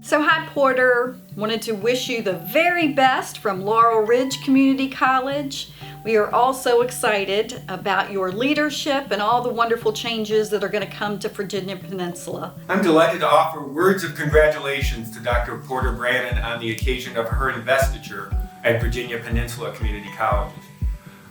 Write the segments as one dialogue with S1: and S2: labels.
S1: So hi Porter, wanted to wish you the very best from Laurel Ridge Community College. We are also excited about your leadership and all the wonderful changes that are going to come to Virginia Peninsula.
S2: I'm delighted to offer words of congratulations to Dr. Porter Brannon on the occasion of her investiture at Virginia Peninsula Community College.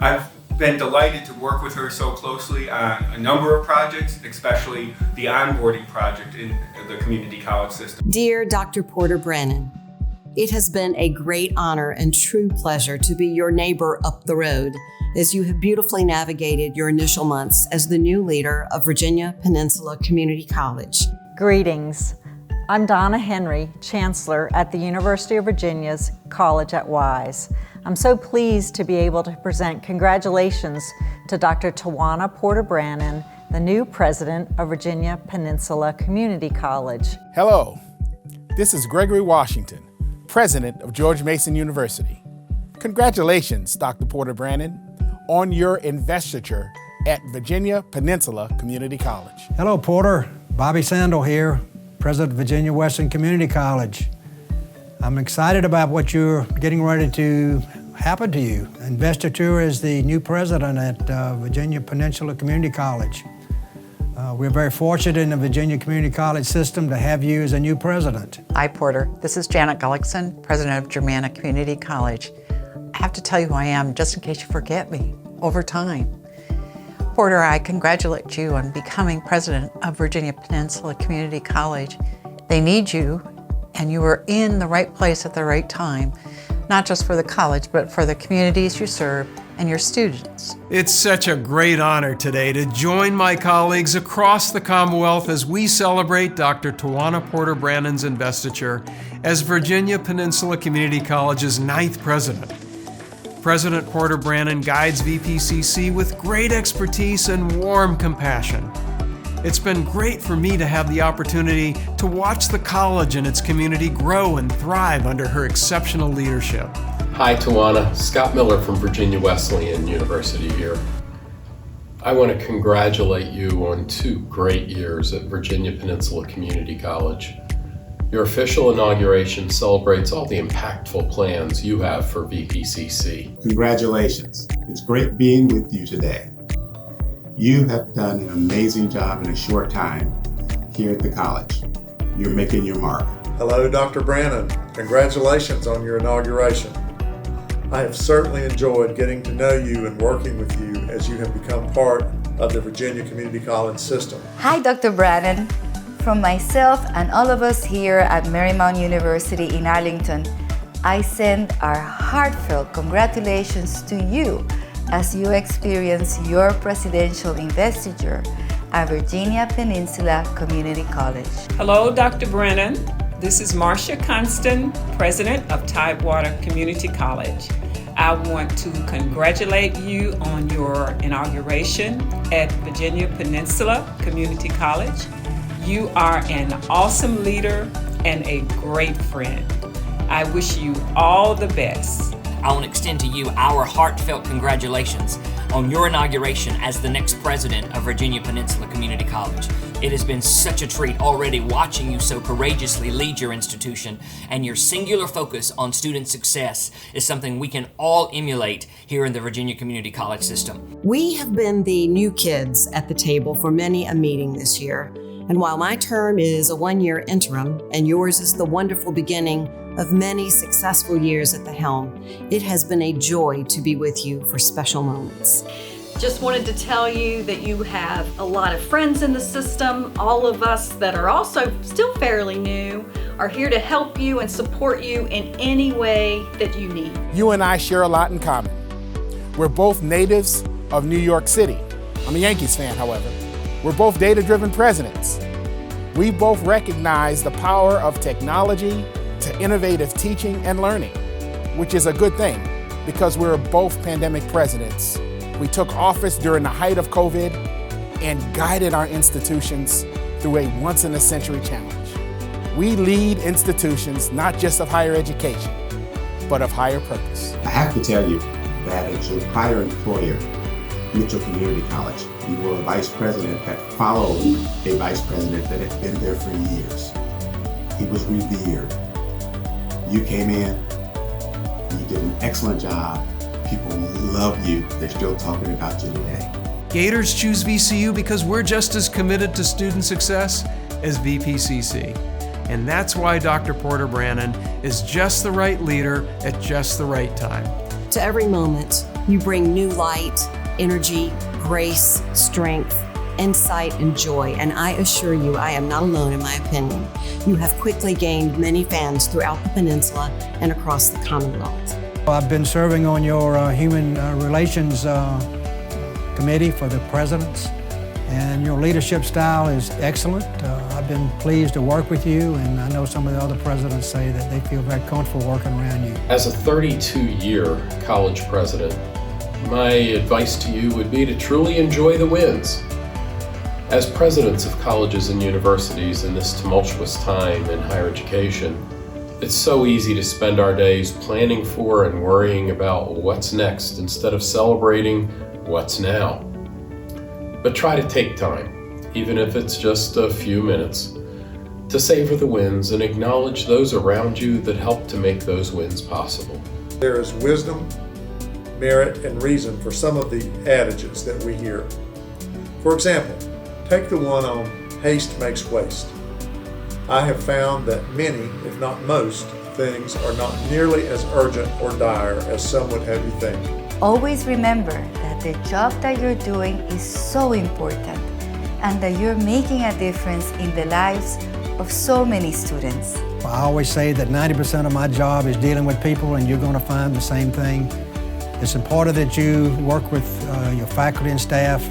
S2: I've been delighted to work with her so closely on a number of projects, especially the onboarding project in the community college system.
S3: Dear Dr. Porter Brannon, it has been a great honor and true pleasure to be your neighbor up the road as you have beautifully navigated your initial months as the new leader of Virginia Peninsula Community College.
S4: Greetings. I'm Donna Henry, Chancellor at the University of Virginia's College at Wise. I'm so pleased to be able to present congratulations to Dr. Towuanna Porter Brannon, the new president of Virginia Peninsula Community College.
S5: Hello, this is Gregory Washington, president of George Mason University. Congratulations, Dr. Porter Brannon, on your investiture at Virginia Peninsula Community College.
S6: Hello, Porter. Bobby Sandel here, president of Virginia Western Community College. I'm excited about what you're getting ready to happen to you. Investiture as the new president at Virginia Peninsula Community College. We're very fortunate in the Virginia Community College system to have you as a new president.
S7: Hi, Porter. This is Janet Gullickson, president of Germanna Community College. I have to tell you who I am, just in case you forget me over time. Porter, I congratulate you on becoming president of Virginia Peninsula Community College. They need you, and you were in the right place at the right time, not just for the college, but for the communities you serve and your students.
S8: It's such a great honor today to join my colleagues across the Commonwealth as we celebrate Dr. Towuanna Porter Brannon's investiture as Virginia Peninsula Community College's 9th president. President Porter Brannon guides VPCC with great expertise and warm compassion. It's been great for me to have the opportunity to watch the college and its community grow and thrive under her exceptional leadership.
S9: Hi, Towuanna. Scott Miller from Virginia Wesleyan University here. I want to congratulate you on 2 great years at Virginia Peninsula Community College. Your official inauguration celebrates all the impactful plans you have for VPCC.
S10: Congratulations. It's great being with you today. You have done an amazing job in a short time here at the college. You're making your mark.
S11: Hello, Dr. Brannon. Congratulations on your inauguration. I have certainly enjoyed getting to know you and working with you as you have become part of the Virginia Community College system.
S12: Hi, Dr. Brannon. From myself and all of us here at Marymount University in Arlington, I send our heartfelt congratulations to you as you experience your presidential investiture at Virginia Peninsula Community College.
S13: Hello, Dr. Brannon. This is Marcia Constant, president of Tidewater Community College. I want to congratulate you on your inauguration at Virginia Peninsula Community College. You are an awesome leader and a great friend. I wish you all the best.
S14: I want to extend to you our heartfelt congratulations on your inauguration as the next president of Virginia Peninsula Community College. It has been such a treat already watching you so courageously lead your institution, and your singular focus on student success is something we can all emulate here in the Virginia Community College system.
S3: We have been the new kids at the table for many a meeting this year, and while my term is a 1-year interim and yours is the wonderful beginning of many successful years at the helm, it has been a joy to be with you for special moments.
S1: Just wanted to tell you that you have a lot of friends in the system. All of us that are also still fairly new are here to help you and support you in any way that you need.
S5: You and I share a lot in common. We're both natives of New York City. I'm a Yankees fan, however. We're both data-driven presidents. We both recognize the power of technology to innovative teaching and learning, which is a good thing because we're both pandemic presidents. We took office during the height of COVID and guided our institutions through a once-in-a-century challenge. We lead institutions not just of higher education, but of higher purpose.
S10: I have to tell you that at your prior employer, Mitchell Community College, you were a vice president that followed a vice president that had been there for years. he was revered. You came in, you did an excellent job. People love you. They're still talking about you today.
S8: Gators choose VCU because we're just as committed to student success as VPCC. And that's why Dr. Porter Brannon is just the right leader at just the right time.
S3: To every moment, you bring new light, energy, grace, strength, insight, and joy. And I assure you, I am not alone in my opinion. You have quickly gained many fans throughout the peninsula and across the Commonwealth.
S6: I've been serving on your Human Relations Committee for the presidents, and your leadership style is excellent. I've been pleased to work with you, and I know some of the other presidents say that they feel very comfortable working around you.
S9: As a 32-year college president, my advice to you would be to truly enjoy the wins. As presidents of colleges and universities in this tumultuous time in higher education, it's so easy to spend our days planning for and worrying about what's next instead of celebrating what's now. But try to take time, even if it's just a few minutes, to savor the wins and acknowledge those around you that help to make those wins possible.
S11: There is wisdom, merit, and reason for some of the adages that we hear. For example, take the one on haste makes waste. I have found that many, if not most, things are not nearly as urgent or dire as some would have you think.
S12: Always remember that the job that you're doing is so important and that you're making a difference in the lives of so many students.
S6: I always say that 90% of my job is dealing with people, and you're going to find the same thing. It's important that you work with your faculty and staff,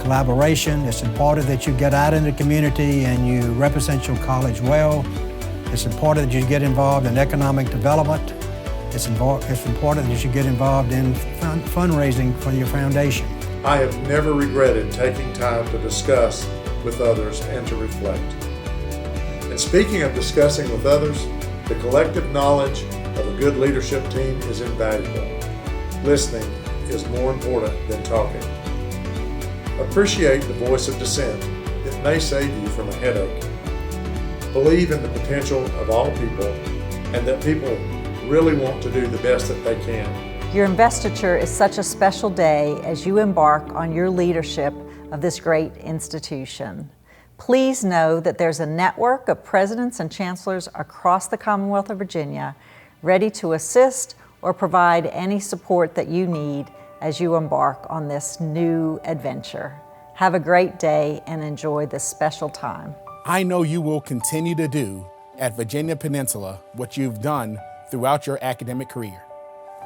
S6: collaboration. It's important that you get out in the community and you represent your college well. It's important that you get involved in economic development. It's important that you get involved in fundraising for your foundation.
S11: I have never regretted taking time to discuss with others and to reflect. And speaking of discussing with others, the collective knowledge of a good leadership team is invaluable. Listening is more important than talking. Appreciate the voice of dissent. It may save you from a headache. Believe in the potential of all people and that people really want to do the best that they can.
S4: Your investiture is such a special day as you embark on your leadership of this great institution. Please know that there's a network of presidents and chancellors across the Commonwealth of Virginia ready to assist or provide any support that you need as you embark on this new adventure. Have a great day and enjoy this special time.
S5: I know you will continue to do at Virginia Peninsula what you've done throughout your academic career.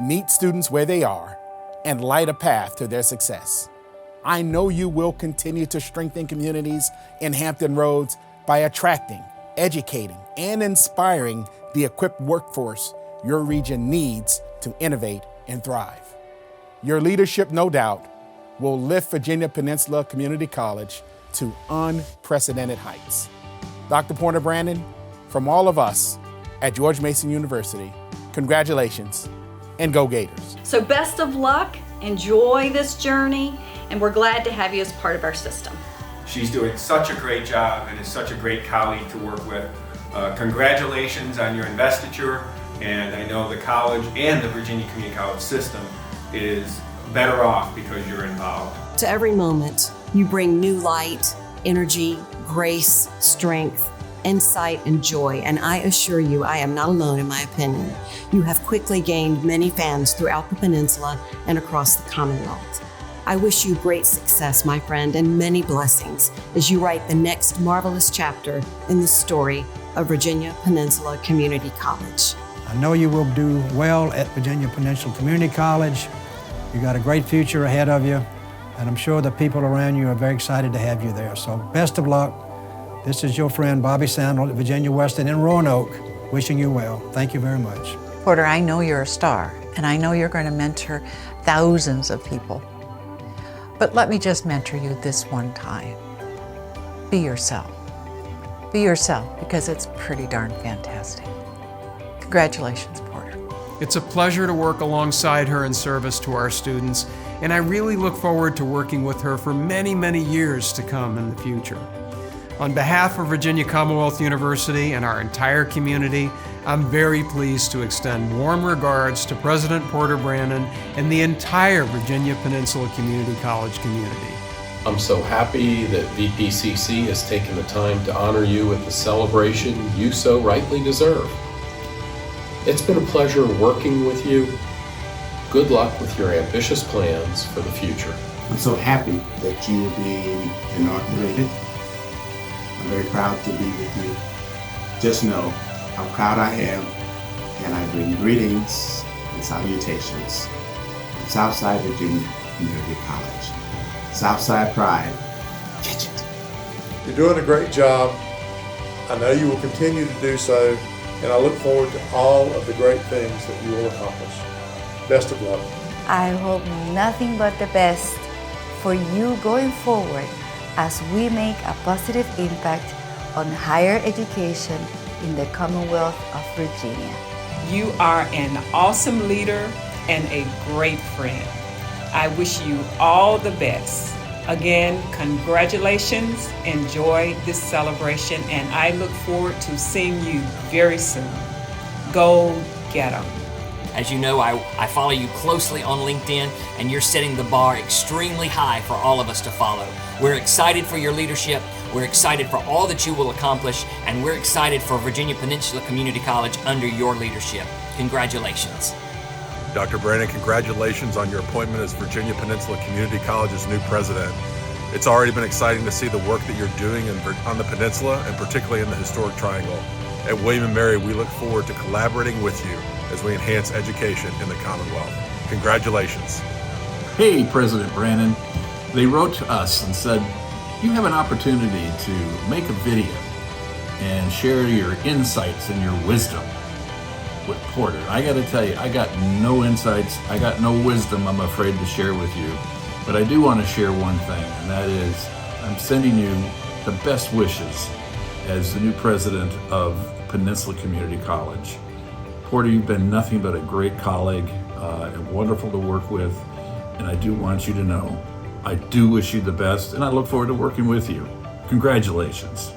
S5: Meet students where they are and light a path to their success. I know you will continue to strengthen communities in Hampton Roads by attracting, educating, and inspiring the equipped workforce your region needs to innovate and thrive. Your leadership, no doubt, will lift Virginia Peninsula Community College to unprecedented heights. Dr. Porter Brannon, from all of us at George Mason University, congratulations and go Gators.
S1: So best of luck, enjoy this journey, and we're glad to have you as part of our system.
S2: She's doing such a great job and is such a great colleague to work with. Congratulations on your investiture, and I know the college and the Virginia Community College system is better off because you're involved.
S3: To every moment, you bring new light, energy, grace, strength, insight, and joy. And I assure you, I am not alone in my opinion. You have quickly gained many fans throughout the peninsula and across the Commonwealth. I wish you great success, my friend, and many blessings as you write the next marvelous chapter in the story of Virginia Peninsula Community College.
S6: I know you will do well at Virginia Peninsula Community College. You got a great future ahead of you, and I'm sure the people around you are very excited to have you there. So best of luck. This is your friend Bobby Sandel at Virginia Western in Roanoke, wishing you well. Thank you very much.
S7: Porter, I know you're a star, and I know you're going to mentor thousands of people. But let me just mentor you this one time. Be yourself. Be yourself, because it's pretty darn fantastic. Congratulations, Porter.
S8: It's a pleasure to work alongside her in service to our students, and I really look forward to working with her for many, many years to come in the future. On behalf of Virginia Commonwealth University and our entire community, I'm very pleased to extend warm regards to President Porter Brannon and the entire Virginia Peninsula Community College community.
S9: I'm so happy that VPCC has taken the time to honor you with the celebration you so rightly deserve. It's been a pleasure working with you. Good luck with your ambitious plans for the future.
S10: I'm so happy that you will be inaugurated. I'm very proud to be with you. Just know how proud I am, and I bring greetings and salutations from Southside Virginia Community College. Southside pride, catch it.
S11: You're doing a great job. I know you will continue to do so, and I look forward to all of the great things that you will accomplish. Best of luck.
S12: I hope nothing but the best for you going forward as we make a positive impact on higher education in the Commonwealth of Virginia.
S13: You are an awesome leader and a great friend. I wish you all the best. Again, congratulations. Enjoy this celebration, and I look forward to seeing you very soon. Go get 'em.
S14: As you know, I follow you closely on LinkedIn, and you're setting the bar extremely high for all of us to follow. We're excited for your leadership. We're excited for all that you will accomplish, and we're excited for Virginia Peninsula Community College under your leadership. Congratulations.
S15: Dr. Brannon, congratulations on your appointment as Virginia Peninsula Community College's new president. It's already been exciting to see the work that you're doing on the peninsula, and particularly in the historic Triangle. At William & Mary, we look forward to collaborating with you as we enhance education in the Commonwealth. Congratulations.
S16: Hey, President Brannon. They wrote to us and said, you have an opportunity to make a video and share your insights and your wisdom with Porter. I got to tell you, I got no insights, I got no wisdom, I'm afraid, to share with you. But I do want to share one thing, and that is I'm sending you the best wishes as the new president of Peninsula Community College. Porter, you've been nothing but a great colleague, and wonderful to work with, and I do want you to know I do wish you the best, and I look forward to working with you. Congratulations.